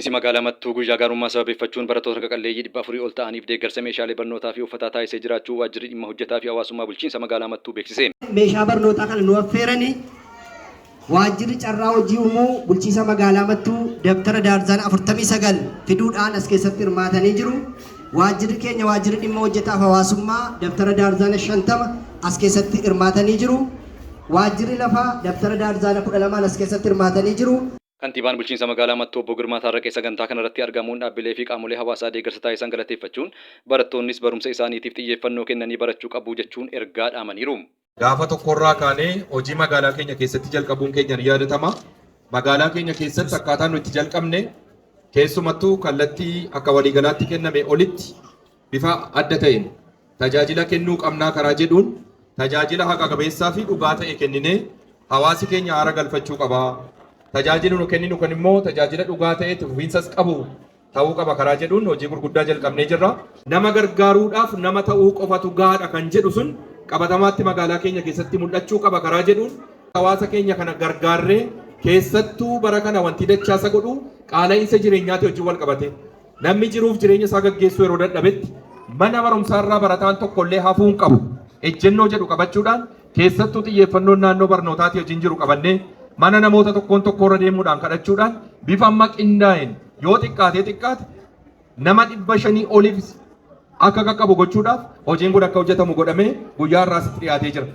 Bulchiinsi magaalaa Mattuu guyyaa gaarummaa sababeeffachuun barattoota qaqalleeyyii 400 ol ta'aniif deeggarsa meeshaalee barnootaa fi uffataa taasisee jiraachuu waajjirri dhimma hojjetaa fi hawaasummaa bulchiinsa magaalaa Mattuu beeksise. Meeshaa barnootaa kana nu affeeranii waajjirri carraa hojii uumuu bulchiinsa magaalaa Mattuu dabtara daarzaan 49 fiduudhaan as keessatti hirmaatanii jiru. Waajjirri keenya waajjirri dhimma hojjetaa fi hawaasummaa dabtara daarzaan 50 as keessatti hirmaatanii jiru. Waajjirri lafaa dabtara daarzaan 12 as keessatti hirmaatanii jiru. Kantiibaan bulchiinsa magaalaa Mattuu obbo Girmaa Taarraqee sagantaa kanarratti argamuun dhaabbilee fi qaamolee hawaasaa deeggarsa taasisan galateeffachuun barattoonnis barumsa isaaniitiif xiyyeeffannoo kennanii barachuu qabu jechuun ergaa dhaamaniiru. Gaafa tokkorraa kaanee hojii magaalaa keenya keessatti jalqabuun keenya ni yaadatama. Magaalaa keenya keessatti akkaataan nuti jalqabne keessumattuu kallattii akka waliigalaatti kenname olitti bifa adda ta'een tajaajila kennuu qabnaa karaa jedhuun tajaajila haqa qabeessaa fi dhugaa ta'e kenninee hawaasi keenya haara galfachuu qaba. Tajaajila nu kenninu kan immoo tajaajila dhugaa ta'e fufiinsas qabu ta'uu qaba karaa jedhuun hojii gurguddaa jalqabnee jirra. Nama gargaaruudhaaf nama ta'uu qofatu gaadha kan jedhu sun qabatamaatti magaalaa keenya keessatti mul'achuu qaba karaa jedhuun hawaasa keenya kana gargaarree keessattuu bara kana wanti dachaasa godhu qaala'insa jireenyaatti hojii wal qabate. Namni jiruuf jireenya isaa gaggeessuu yeroo dadhabetti mana barumsaarraa barataan tokkollee hafuu hin qabu. Ejjennoo jedhu qabachuudhaan keessattuu xiyyeeffannoon naannoo barnootaatti hojiin jiru qabannee mana namoota tokkoon tokkorra deemuudhaan kadhachuudhaan bifa amma qindaa'een yoo xiqqaate nama 500 oliif akka qaqqabu gochuudhaaf hojiin kun akka hojjetamu godhamee guyyaa irraa asitti dhiyaatee jira.